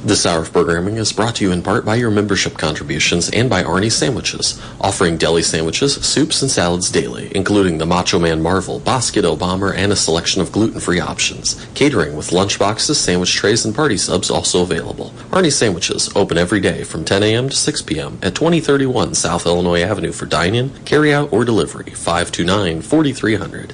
This hour of programming is brought to you in part by your membership contributions and by Arnie's Sandwiches, offering deli sandwiches, soups, and salads daily, including the Macho Man Marvel, Bosquito Bomber, and a selection of gluten-free options. Catering with lunch boxes, sandwich trays, and party subs also available. Arnie's Sandwiches, open every day from 10 a.m. to 6 p.m. at 2031 South Illinois Avenue for dine-in, carry-out, or delivery, 529-4300.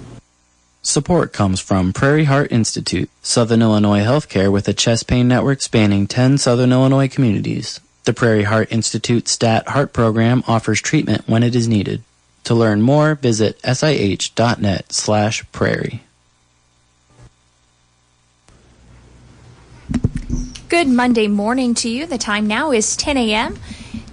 Support comes from Prairie Heart Institute, Southern Illinois healthcare with a chest pain network spanning 10 Southern Illinois communities. The Prairie Heart Institute STAT Heart Program offers treatment when it is needed. To learn more, visit sih.net/prairie. Good Monday morning to you. The time now is 10 a.m.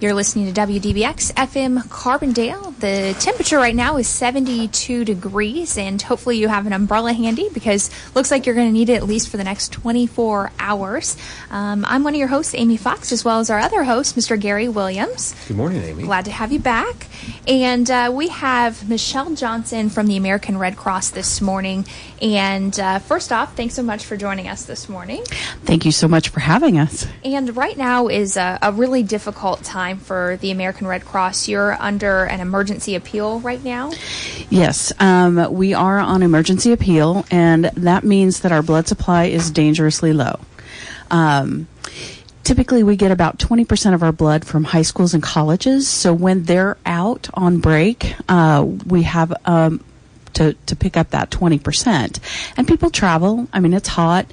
You're listening to WDBX FM Carbondale. The temperature right now is 72 degrees, and hopefully you have an umbrella handy because looks like you're going to need it at least for the next 24 hours. I'm one of your hosts, Amy Fox, as well as our other host, Mr. Gary Williams. Good morning, Amy. Glad to have you back. And we have Michelle Johnson from the American Red Cross this morning. And first off, thanks so much for joining us this morning. Thank you so much for having us. And right now is a really difficult time for the American Red Cross. You're under an emergency appeal right now? Yes, we are on emergency appeal, and that means that our blood supply is dangerously low. Typically, we get about 20% of our blood from high schools and colleges, so when they're out on break, we have to pick up that 20%. And people travel. I mean, it's hot.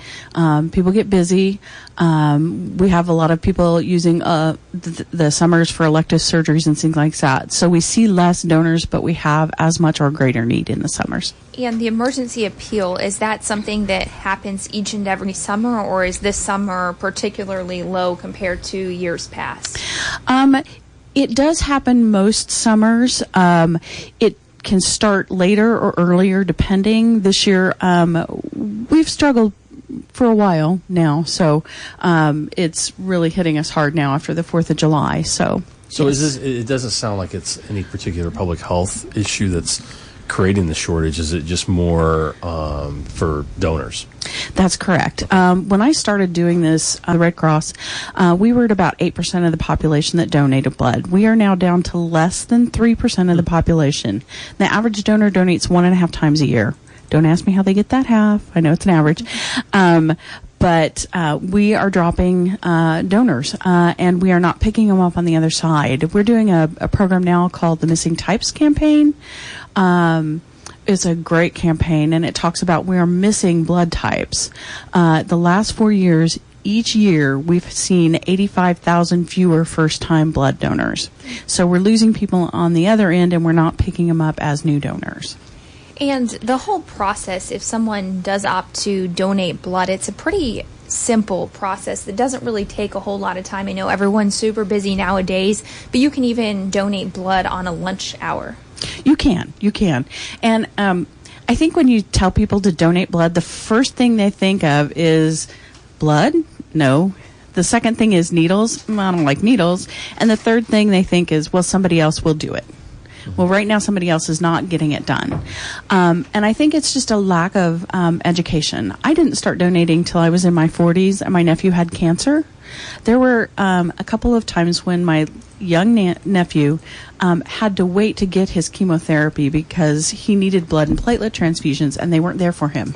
People get busy. We have a lot of people using the summers for elective surgeries and things like that. So we see less donors, but we have as much or greater need in the summers. And the emergency appeal, is that something that happens each and every summer, or is this summer particularly low compared to years past? It does happen most summers. It can start later or earlier depending. This year we've struggled for a while now, so it's really hitting us hard now after the 4th of July. So yes. Is this, it doesn't sound like it's any particular public health issue that's creating the shortage. Is it just more for donors? That's correct. When I started doing this, the Red Cross, we were at about 8% of the population that donated blood. We are now down to less than 3% of the population. The average donor donates 1.5 times a year. Don't ask me how they get that half. I know it's an average. But we are dropping donors, and we are not picking them up on the other side. We're doing a program now called the Missing Types Campaign. It's a great campaign, and it talks about we are missing blood types. The last 4 years, each year, we've seen 85,000 fewer first-time blood donors. So we're losing people on the other end, and we're not picking them up as new donors. And the whole process, if someone does opt to donate blood, it's a pretty simple process that doesn't really take a whole lot of time. I know everyone's super busy nowadays, but you can even donate blood on a lunch hour. You can. And I think when you tell people to donate blood, the first thing they think of is blood? No. The second thing is needles. I don't like needles. And the third thing they think is, well, somebody else will do it. Well, right now somebody else is not getting it done. And I think it's just a lack of education. I didn't start donating till I was in my 40s, and my nephew had cancer. There were a couple of times when my young nephew had to wait to get his chemotherapy because he needed blood and platelet transfusions, and they weren't there for him.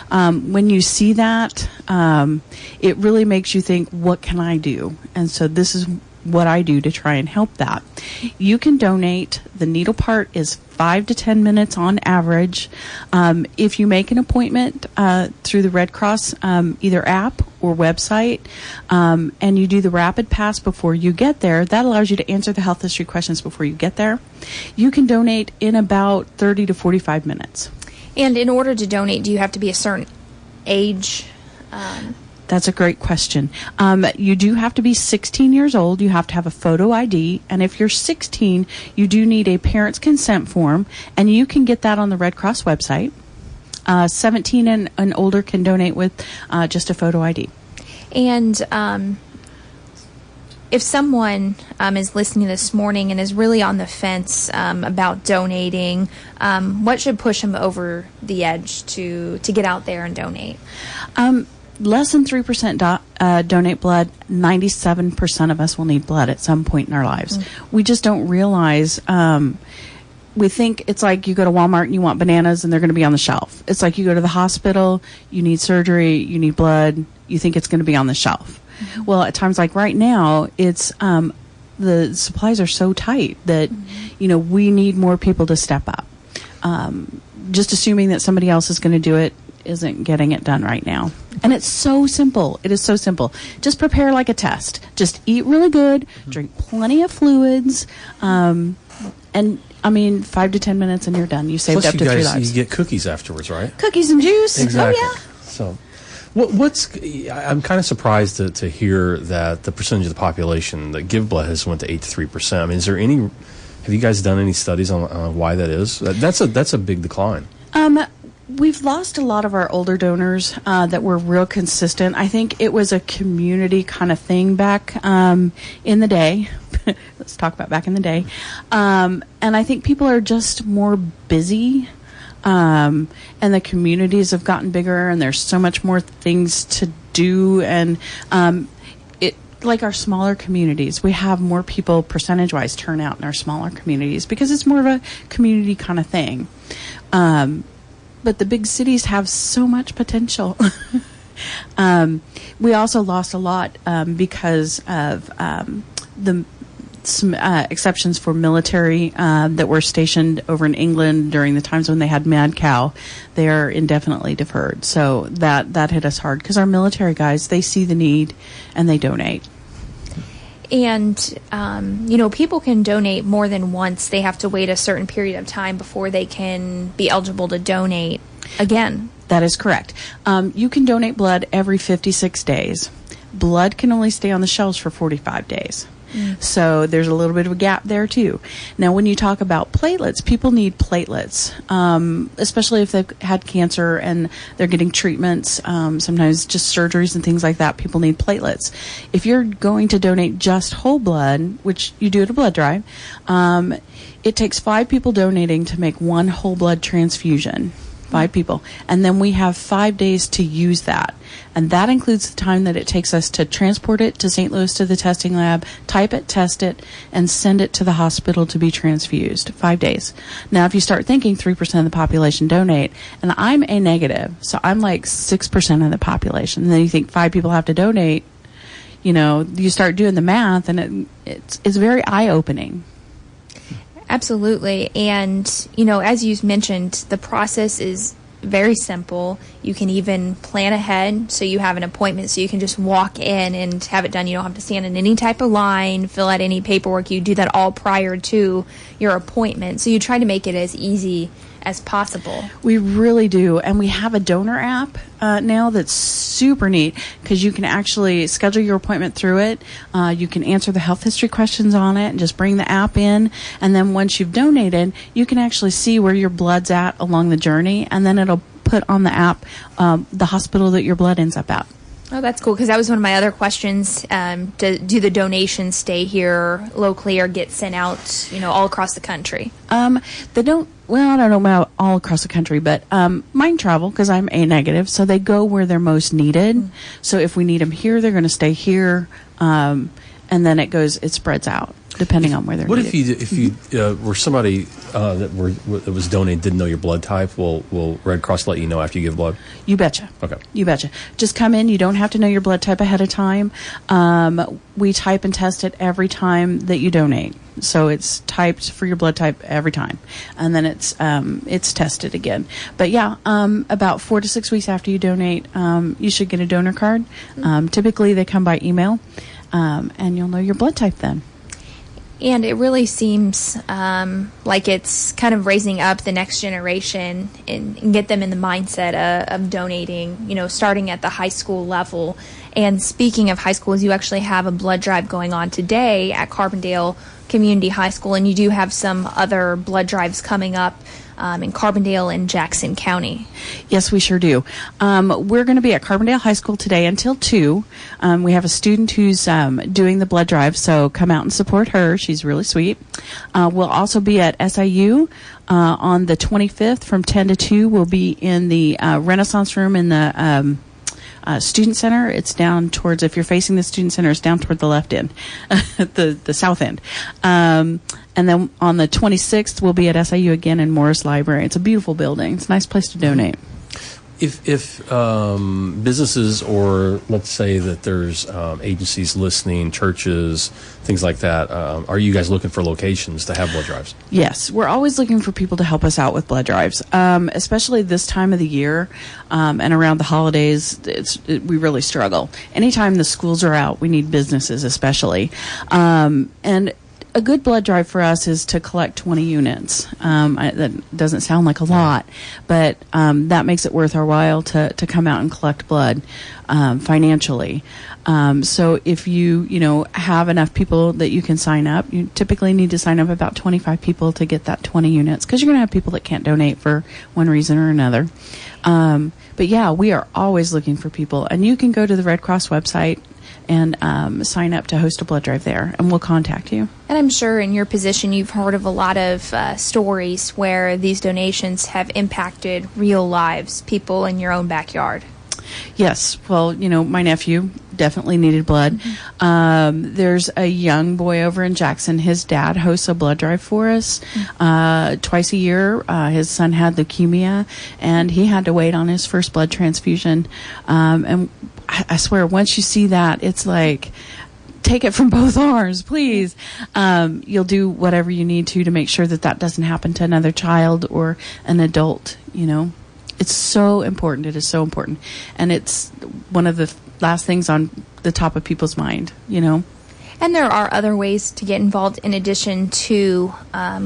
When you see that, it really makes you think, what can I do? And so this is what I do to try and help that. You can donate. The needle part is 5 to 10 minutes on average. If you make an appointment through the Red Cross, either app or website, and you do the rapid pass before you get there, that allows you to answer the health history questions before you get there. You can donate in about 30 to 45 minutes. And in order to donate, do you have to be a certain age? That's a great question. You do have to be 16 years old. You have to have a photo ID. And if you're 16, you do need a parent's consent form. And you can get that on the Red Cross website. 17 and older can donate with just a photo ID. And if someone is listening this morning and is really on the fence about donating, what should push them over the edge to get out there and donate? less than 3% donate blood. 97% of us will need blood at some point in our lives. We just don't realize. We think it's like you go to Walmart and you want bananas and they're going to be on the shelf. It's like you go to the hospital, you need surgery, you need blood, you think it's going to be on the shelf. Well, at times like right now, it's the supplies are so tight that, we need more people to step up. Just assuming that somebody else is going to do it isn't getting it done right now. And it's so simple. It is so simple. Just prepare like a test. Just eat really good, drink plenty of fluids, and 5 to 10 minutes and you're done. You saved Plus up to 3 lives. You get cookies afterwards, right? Cookies and juice. Exactly. Oh, yeah. So, I'm kind of surprised to hear that the percentage of the population that give blood has went to 8 to 3%. I mean, have you guys done any studies on why that is? That's a big decline. We've lost a lot of our older donors that were real consistent. I think it was a community kind of thing back in the day. Let's talk about back in the day. And I think people are just more busy. And the communities have gotten bigger and there's so much more things to do. And like our smaller communities, we have more people percentage-wise turn out in our smaller communities because it's more of a community kind of thing. But the big cities have so much potential. We also lost a lot because of some exceptions for military that were stationed over in England during the times when they had mad cow. They are indefinitely deferred. So that hit us hard because our military guys, they see the need and they donate. And, people can donate more than once. They have to wait a certain period of time before they can be eligible to donate again. That is correct. You can donate blood every 56 days. Blood can only stay on the shelves for 45 days. So there's a little bit of a gap there too. Now, when you talk about platelets, people need platelets, especially if they've had cancer and they're getting treatments, sometimes just surgeries and things like that. People need platelets. If you're going to donate just whole blood, which you do at a blood drive, it takes 5 people donating to make 1 whole blood transfusion. 5 people. And then we have 5 days to use that. And that includes the time that it takes us to transport it to St. Louis to the testing lab, type it, test it, and send it to the hospital to be transfused. 5 days. Now, if you start thinking 3% of the population donate, and I'm A negative, so I'm like 6% of the population, and then you think 5 people have to donate, you start doing the math, and it's very eye-opening. Absolutely. And, as you mentioned, the process is very simple. You can even plan ahead so you have an appointment so you can just walk in and have it done. You don't have to stand in any type of line, fill out any paperwork. You do that all prior to your appointment. So you try to make it as easy as possible. We really do. And we have a donor app now that's super neat because you can actually schedule your appointment through it. You can answer the health history questions on it and just bring the app in. And then once you've donated, you can actually see where your blood's at along the journey. And then it'll put on the app the hospital that your blood ends up at. Oh, that's cool, because that was one of my other questions. Do the donations stay here locally or get sent out, all across the country? They don't. Well, I don't know about all across the country, but mine travel because I'm A negative, so they go where they're most needed. So if we need them here, they're going to stay here, and then it spreads out depending on where they're needed. What if you were somebody that was donated didn't know your blood type? Will Red Cross let you know after you give blood? You betcha. Okay. You betcha. Just come in. You don't have to know your blood type ahead of time. We type and test it every time that you donate. So it's typed for your blood type every time, and then it's tested again. But yeah, about 4 to 6 weeks after you donate, you should get a donor card. Typically, they come by email, and you'll know your blood type then. And it really seems like it's kind of raising up the next generation and get them in the mindset of donating, starting at the high school level. And speaking of high schools, you actually have a blood drive going on today at Carbondale Community High School, and you do have some other blood drives coming up in Carbondale and Jackson County. Yes, we sure do. We're going to be at Carbondale High School today until 2. We have a student who's doing the blood drive, so come out and support her. She's really sweet. We'll also be at SIU on the 25th from 10 to 2. We'll be in the Renaissance Room in the Student Center, it's down towards, if you're facing the Student Center, it's down toward the left end, the south end. And then on the 26th, we'll be at SIU again in Morris Library. It's a beautiful building. It's a nice place to donate. If businesses, or let's say that there's agencies listening, churches, things like that, are you guys looking for locations to have blood drives? Yes, we're always looking for people to help us out with blood drives, especially this time of the year and around the holidays. We really struggle. Anytime the schools are out, we need businesses especially. And a good blood drive for us is to collect 20 units. That doesn't sound like a lot, but that makes it worth our while to come out and collect blood financially. So if you have enough people that you can sign up, you typically need to sign up about 25 people to get that 20 units, because you're going to have people that can't donate for one reason or another. But yeah, we are always looking for people, and you can go to the Red Cross website and sign up to host a blood drive there, and we'll contact you. And I'm sure in your position you've heard of a lot of stories where these donations have impacted real lives, people in your own backyard. Yes. Well, my nephew definitely needed blood. Mm-hmm. There's a young boy over in Jackson. His dad hosts a blood drive for us twice a year. His son had leukemia, and he had to wait on his first blood transfusion. And I swear, once you see that, it's like, take it from both arms, please. You'll do whatever you need to make sure that doesn't happen to another child or an adult, It's so important. It is so important. And it's one of the last things on the top of people's mind, And there are other ways to get involved in addition to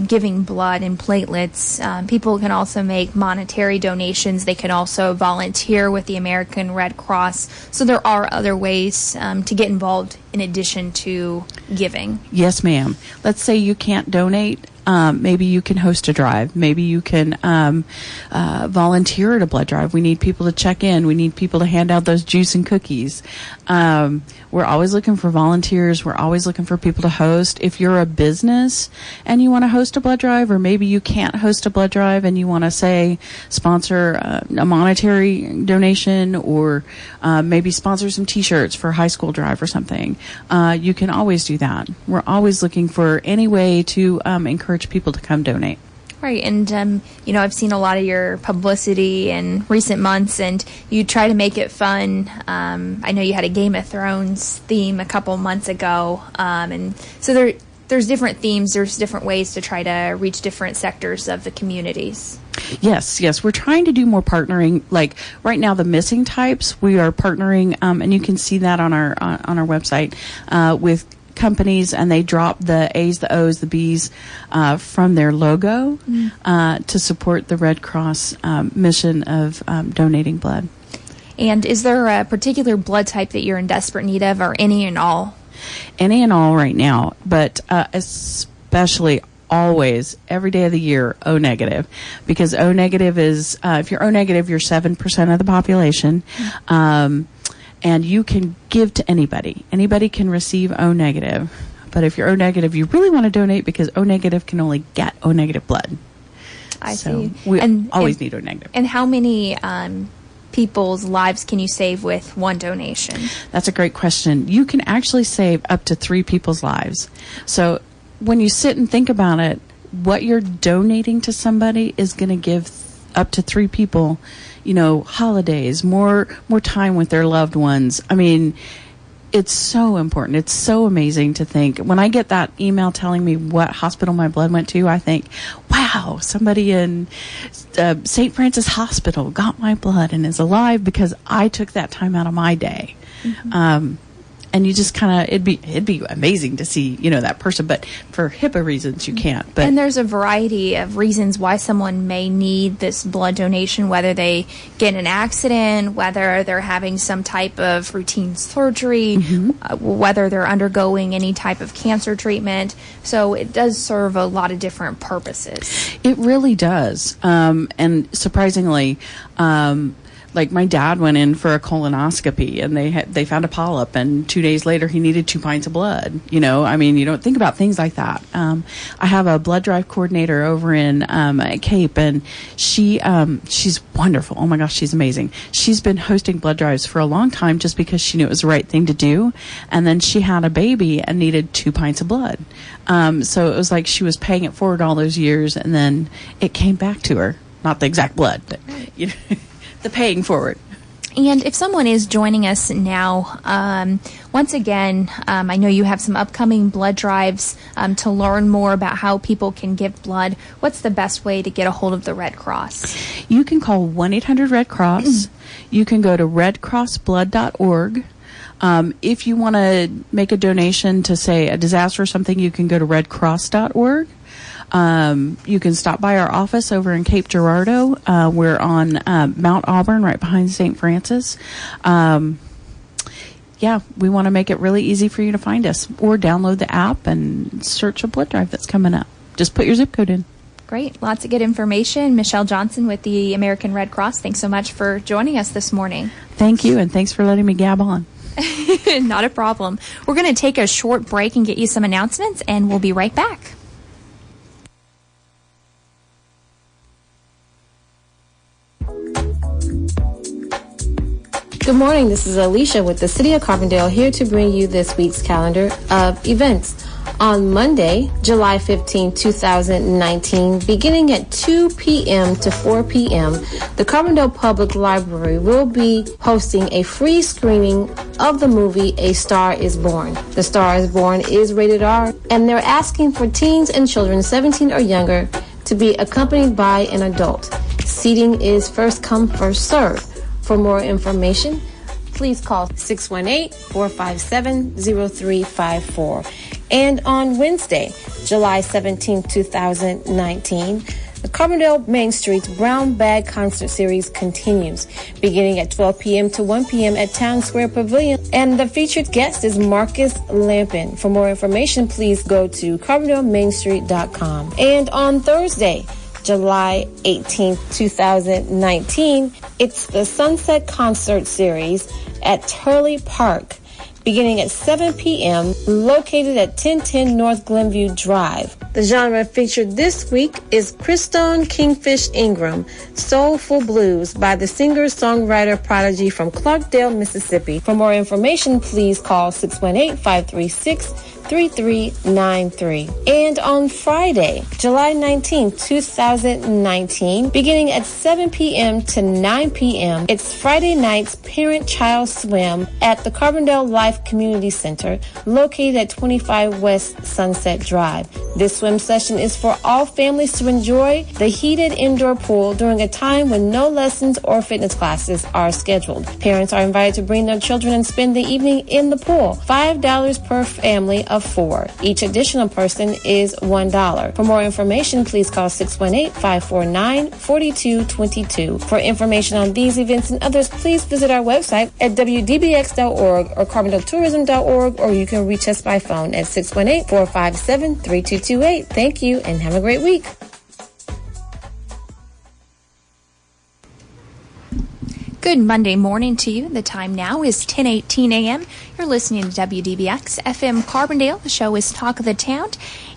giving blood and platelets. People can also make monetary donations. They can also volunteer with the American Red Cross. So there are other ways to get involved in addition to giving. Yes, ma'am. Let's say you can't donate. Maybe you can host a drive. Maybe you can volunteer at a blood drive. We need people to check in. We need people to hand out those juice and cookies. We're always looking for volunteers. We're always looking for people to host. If you're a business and you want to host a blood drive, or maybe you can't host a blood drive and you want to, say, sponsor a monetary donation, or maybe sponsor some T-shirts for a high school drive or something, you can always do that. We're always looking for any way to encourage people to come donate. Right, and I've seen a lot of your publicity in recent months, and you try to make it fun. I know you had a Game of Thrones theme a couple months ago, and so there's different themes. There's different ways to try to reach different sectors of the communities. Yes, we're trying to do more partnering. Like right now, the missing types, we are partnering, and you can see that on our website with companies, and they drop the A's, the O's, the B's from their logo to support the Red Cross mission of donating blood. And is there a particular blood type that you're in desperate need of, or any and all? Any and all right now, but especially always, every day of the year, O negative, because O negative is, if you're O negative, you're 7% of the population. And you can give to anybody. Anybody can receive O negative. But if you're O negative, you really want to donate, because O negative can only get O negative blood. I see. We always need O negative. And how many people's lives can you save with one donation? That's a great question. You can actually save up to 3 people's lives. So when you sit and think about it, what you're donating to somebody is going to give up to 3 people, holidays, more time with their loved ones. I mean, it's so important. It's so amazing to think. When I get that email telling me what hospital my blood went to, I think, wow, somebody in St. Francis Hospital got my blood and is alive because I took that time out of my day. Mm-hmm. And you just kind of, it'd be amazing to see, that person, but for HIPAA reasons, you can't. But and there's a variety of reasons why someone may need this blood donation, whether they get in an accident, whether they're having some type of routine surgery, whether they're undergoing any type of cancer treatment. So it does serve a lot of different purposes. It really does. And surprisingly, like my dad went in for a colonoscopy and they found a polyp, and 2 days later he needed 2 pints of blood. You know, I mean, you don't think about things like that. I have a blood drive coordinator over in Cape, and she's wonderful. Oh my gosh, she's amazing. She's been hosting blood drives for a long time just because she knew it was the right thing to do. And then she had a baby and needed 2 pints of blood. So it was like she was paying it forward all those years, and then it came back to her. Not the exact blood, but you know, the paying forward. And if someone is joining us now, once again, I know you have some upcoming blood drives to learn more about how people can give blood. What's the best way to get a hold of the Red Cross? You can call 1-800-RED-CROSS. You can go to redcrossblood.org. If you want to make a donation to, say, a disaster or something, you can go to redcross.org. You can stop by our office over in Cape Girardeau. We're on Mount Auburn, right behind St. Francis. Yeah, we want to make it really easy for you to find us, or download the app and search a blood drive that's coming up. Just put your zip code in. Great. Lots of good information. Michelle Johnson with the American Red Cross, thanks so much for joining us this morning. Thank you, and thanks for letting me gab on. Not a problem. We're going to take a short break and get you some announcements, and we'll be right back. Good morning, this is Alicia with the City of Carbondale, here to bring you this week's calendar of events. On Monday, July 15, 2019, beginning at 2 p.m. to 4 p.m., the Carbondale Public Library will be hosting a free screening of the movie A Star is Born. The Star is Born is rated R, and they're asking for teens and children 17 or younger to be accompanied by an adult. Seating is first come, first serve. For more information, please call 618-457-0354. And on Wednesday, July 17, 2019, the Carbondale Main Street's Brown Bag Concert Series continues, beginning at 12 p.m. to 1 p.m. at Town Square Pavilion. And the featured guest is Marcus Lampin. For more information, please go to CarbondaleMainStreet.com. And on Thursday, July 18th, 2019, it's the Sunset Concert Series at Turley Park, beginning at 7 p.m., located at 1010 North Glenview Drive. The genre featured this week is Christone Kingfish Ingram, Soulful Blues by the singer-songwriter prodigy from Clarkdale, Mississippi. For more information, please call 618-536-3393. And on Friday, July 19, 2019, beginning at 7 p.m. to 9 p.m., it's Friday night's Parent-Child Swim at the Carbondale Life Community Center, located at 25 West Sunset Drive. This swim session is for all families to enjoy the heated indoor pool during a time when no lessons or fitness classes are scheduled. Parents are invited to bring their children and spend the evening in the pool. $5 per family of 4. Each additional person is $1. For more information, please call 618-549-4222. For information on these events and others, please visit our website at wdbx.org or carbondaletourism.org, or you can reach us by phone at 618-457-3228. Thank you and have a great week. Good Monday morning to you. The time now is 10:18 a.m. You're listening to WDBX FM Carbondale. The show is Talk of the Town.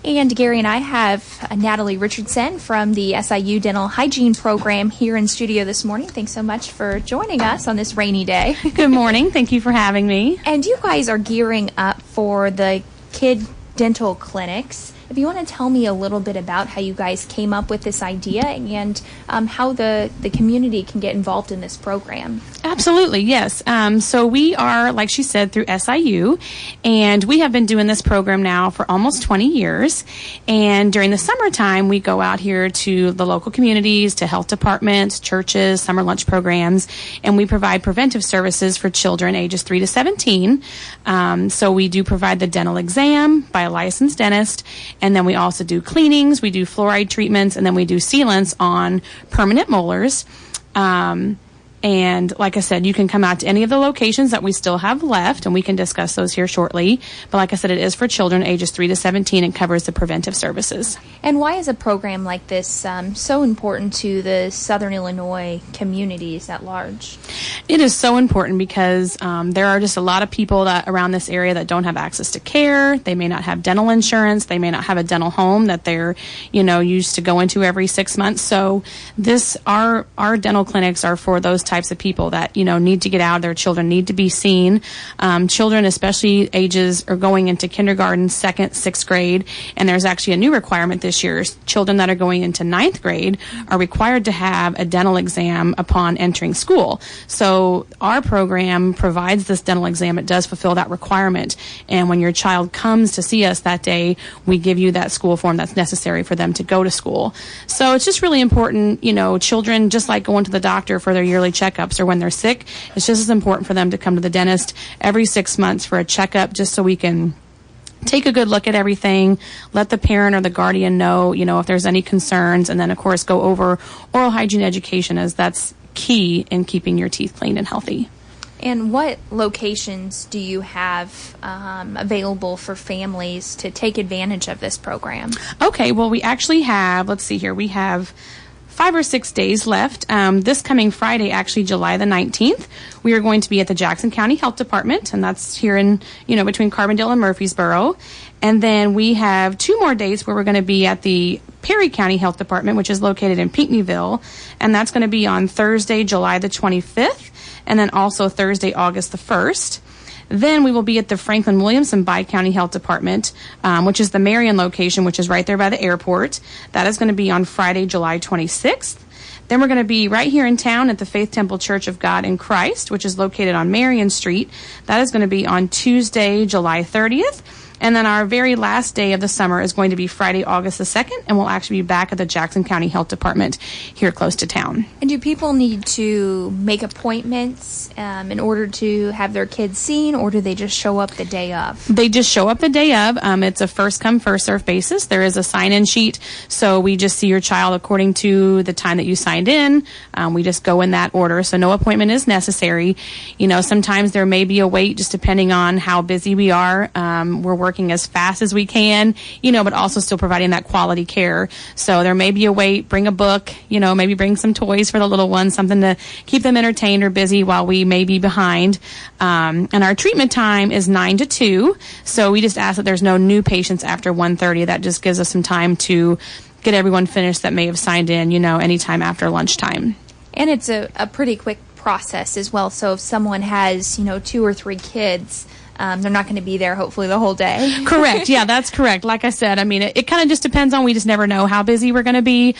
And Gary and I have Natalie Richardson from the SIU Dental Hygiene Program here in studio this morning. Thanks so much for joining us on this rainy day. Good morning. Thank you for having me. And you guys are gearing up for the kid dental clinics. If you want to tell me a little bit about how you guys came up with this idea and how the community can get involved in this program. Absolutely, yes. So we are, like she said, through SIU, and we have been doing this program now for almost 20 years. And during the summertime, we go out here to the local communities, to health departments, churches, summer lunch programs, and we provide preventive services for children ages 3 to 17. So we do provide the dental exam by a licensed dentist, and then we also do cleanings, we do fluoride treatments, and then we do sealants on permanent molars. And like I said, you can come out to any of the locations that we still have left, and we can discuss those here shortly. But like I said, it is for children ages 3 to 17 and covers the preventive services. And why is a program like this so important to the Southern Illinois communities at large? It is so important because there are just a lot of people that around this area that don't have access to care. They may not have dental insurance. They may not have a dental home that they're, used to go into every 6 months. So our dental clinics are for those types of people that, need to get out. Their children need to be seen. Children, especially ages, are going into kindergarten, 2nd, 6th grade. And there's actually a new requirement this year. Children that are going into 9th grade are required to have a dental exam upon entering school. So our program provides this dental exam. It does fulfill that requirement. And when your child comes to see us that day, we give you that school form that's necessary for them to go to school. So it's just really important, children, just like going to the doctor for their yearly checkups or when they're sick, it's just as important for them to come to the dentist every 6 months for a checkup, just so we can take a good look at everything, let the parent or the guardian know, if there's any concerns, and then, of course, go over oral hygiene education, as that's key in keeping your teeth clean and healthy. And what locations do you have available for families to take advantage of this program? Okay, well, we actually have, we have 5 or 6 days left. This coming Friday, actually July the 19th, we are going to be at the Jackson County Health Department, and that's here in, between Carbondale and Murfreesboro. And then we have 2 more days where we're going to be at the Perry County Health Department, which is located in Pinckneyville, and that's going to be on Thursday, July the 25th, and then also Thursday, August the 1st. Then we will be at the Franklin Williamson Bi-County Health Department, which is the Marion location, which is right there by the airport. That is going to be on Friday, July 26th. Then we're going to be right here in town at the Faith Temple Church of God in Christ, which is located on Marion Street. That is going to be on Tuesday, July 30th. And then our very last day of the summer is going to be Friday, August the 2nd, and we'll actually be back at the Jackson County Health Department here close to town. And do people need to make appointments in order to have their kids seen, or do they just show up the day of? They just show up the day of. It's a first-come, first-served basis. There is a sign-in sheet, so we just see your child according to the time that you signed in. We just go in that order, so no appointment is necessary. Sometimes there may be a wait just depending on how busy we are. We're working as fast as we can, but also still providing that quality care. So there may be a wait. Bring a book, maybe bring some toys for the little ones, something to keep them entertained or busy while we may be behind. And our treatment time is 9 to 2. So we just ask that there's no new patients after 1:30. That just gives us some time to get everyone finished that may have signed in, anytime after lunchtime. And it's a pretty quick process as well. So if someone has, 2 or 3 kids, they're not going to be there, hopefully, the whole day. Correct. Yeah, that's correct. Like I said, it kind of just depends on, we just never know how busy we're going to be.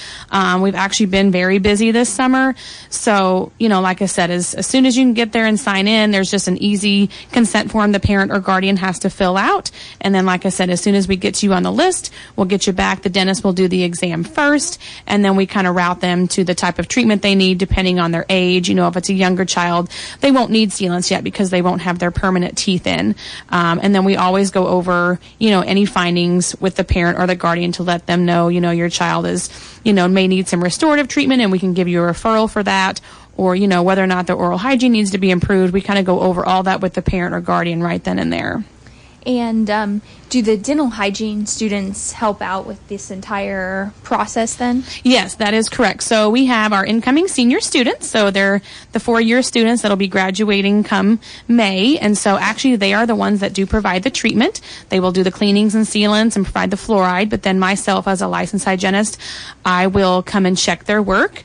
We've actually been very busy this summer. So, like I said, as soon as you can get there and sign in, there's just an easy consent form the parent or guardian has to fill out. And then, like I said, as soon as we get you on the list, we'll get you back. The dentist will do the exam first, and then we kind of route them to the type of treatment they need depending on their age. If it's a younger child, they won't need sealants yet because they won't have their permanent teeth in. And then we always go over, any findings with the parent or the guardian to let them know, your child is, may need some restorative treatment, and we can give you a referral for that. Or, whether or not the oral hygiene needs to be improved. We kind of go over all that with the parent or guardian right then and there. And do the dental hygiene students help out with this entire process then? Yes, that is correct. So we have our incoming senior students. So they're the 4-year students that'll be graduating come May. And so actually they are the ones that do provide the treatment. They will do the cleanings and sealants and provide the fluoride. But then myself, as a licensed hygienist, I will come and check their work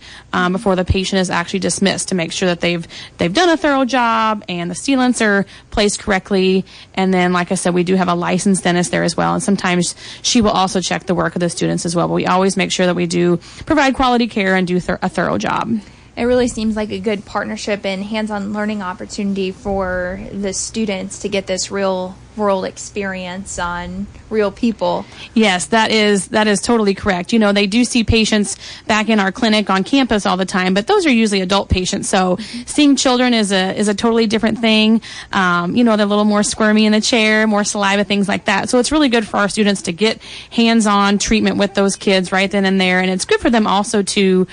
before the patient is actually dismissed to make sure that they've done a thorough job and the sealants are placed correctly. And then, like I said, we do have a licensed dentist there as well, and sometimes she will also check the work of the students as well. But we always make sure that we do provide quality care and do a thorough job. It really seems like a good partnership and hands-on learning opportunity for the students to get this real-world experience on real people. Yes, that is totally correct. They do see patients back in our clinic on campus all the time, but those are usually adult patients. So seeing children is a totally different thing. They're a little more squirmy in the chair, more saliva, things like that. So it's really good for our students to get hands-on treatment with those kids right then and there, and it's good for them also to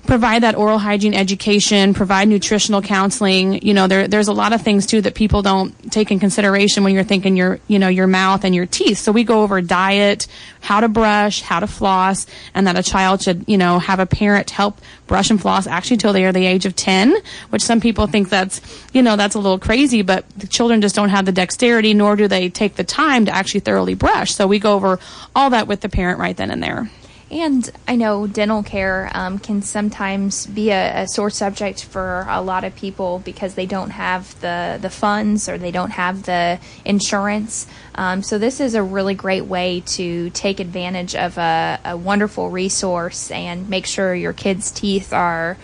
provide that oral hygiene education, provide nutritional counseling. There's a lot of things too that people don't take in consideration when you're thinking your mouth and your teeth. So we go over diet, how to brush, how to floss, and that a child should, have a parent help brush and floss actually till they are the age of 10, which some people think that's a little crazy, but the children just don't have the dexterity, nor do they take the time to actually thoroughly brush. So we go over all that with the parent right then and there. And I know dental care can sometimes be a sore subject for a lot of people because they don't have the funds or they don't have the insurance. So this is a really great way to take advantage of a wonderful resource and make sure your kids' teeth are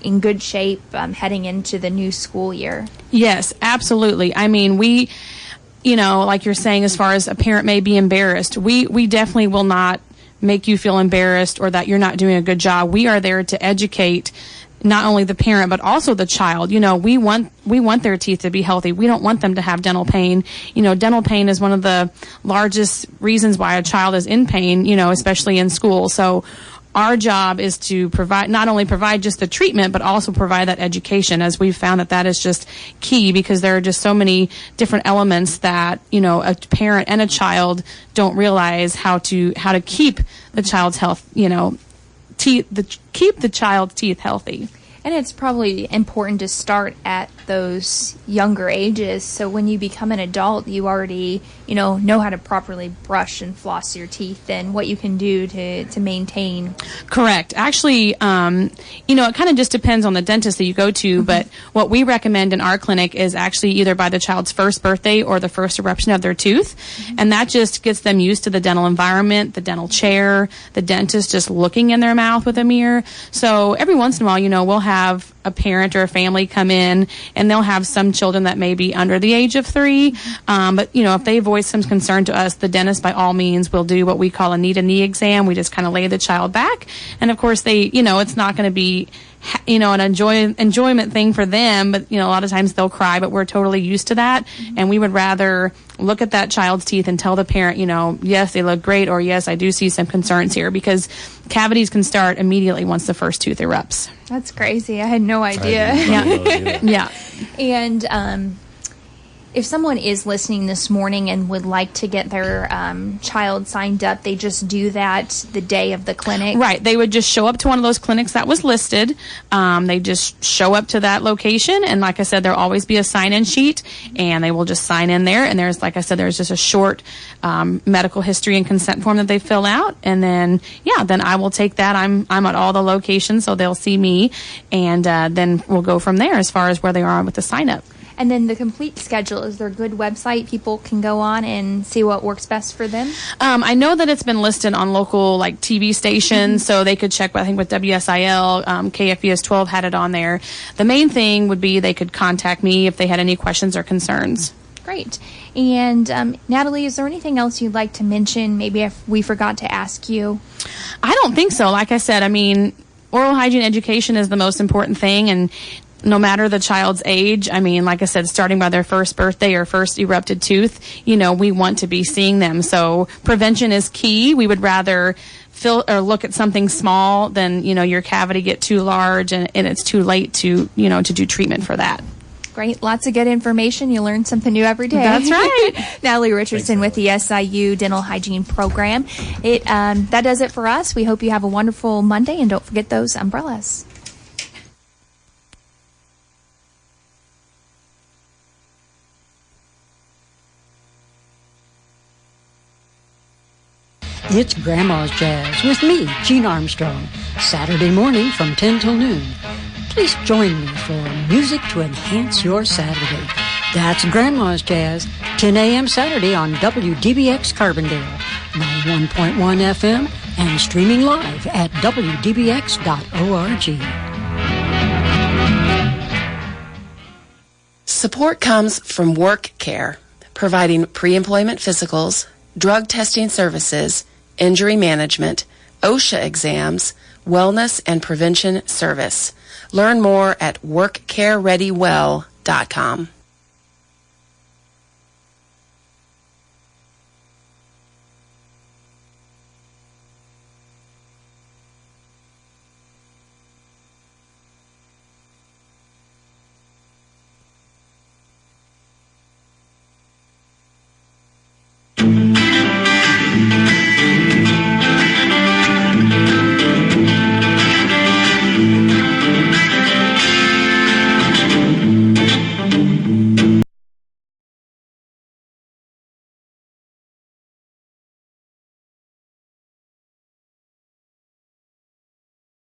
in good shape heading into the new school year. Yes, absolutely. I mean, we, like you're saying, as far as a parent may be embarrassed, we definitely will not make you feel embarrassed or that you're not doing a good job. We are there to educate not only the parent but also the child. We want their teeth to be healthy. We don't want them to have dental pain. Dental pain is one of the largest reasons why a child is in pain, especially in school. So our job is to not only provide just the treatment, but also provide that education, as we've found that is just key, because there are just so many different elements that, a parent and a child don't realize how to keep the child's health, keep the child's teeth healthy. And it's probably important to start at those younger ages, so when you become an adult, you already, know how to properly brush and floss your teeth and what you can do to maintain. Correct. Actually, it kind of just depends on the dentist that you go to, but what we recommend in our clinic is actually either by the child's first birthday or the first eruption of their tooth, and that just gets them used to the dental environment, the dental chair, the dentist just looking in their mouth with a mirror. So every once in a while, we'll have a parent or a family come in, and they'll have some children that may be under the age of 3. But, if they voice some concern to us, the dentist, by all means, will do what we call a knee-to-knee exam. We just kind of lay the child back. And, of course, it's not going to be, an enjoyment thing for them. But, a lot of times they'll cry, but we're totally used to that. And we would rather look at that child's teeth and tell the parent, yes, they look great, or yes, I do see some concerns here, because cavities can start immediately once the first tooth erupts. That's crazy. I had no idea. Yeah. And if someone is listening this morning and would like to get their child signed up, they just do that the day of the clinic? Right. They would just show up to one of those clinics that was listed. They just show up to that location, and like I said, there'll always be a sign-in sheet, and they will just sign in there. And there's, like I said, there's just a short medical history and consent form that they fill out, and then I will take that. I'm at all the locations, so they'll see me, and then we'll go from there as far as where they are with the sign-up. And then the complete schedule, is there a good website people can go on and see what works best for them? I know that it's been listed on local TV stations, so they could check, I think, with WSIL, KFBS 12 had it on there. The main thing would be they could contact me if they had any questions or concerns. Great. And Natalie, is there anything else you'd like to mention, maybe if we forgot to ask you? I don't think so. Like I said, oral hygiene education is the most important thing, and no matter the child's age, like I said, starting by their first birthday or first erupted tooth, we want to be seeing them. So prevention is key. We would rather look at something small than, your cavity get too large and it's too late to do treatment for that. Great. Lots of good information. You learn something new every day. That's right. Natalie Richardson with the SIU Dental Hygiene Program. That does it for us. We hope you have a wonderful Monday, and don't forget those umbrellas. It's Grandma's Jazz with me, Gene Armstrong, Saturday morning from 10 till noon. Please join me for music to enhance your Saturday. That's Grandma's Jazz, 10 a.m. Saturday on WDBX Carbondale, 91.1 FM, and streaming live at WDBX.org. Support comes from Work Care, providing pre-employment physicals, drug testing services, injury management, OSHA exams, wellness and prevention service. Learn more at workcarereadywell.com.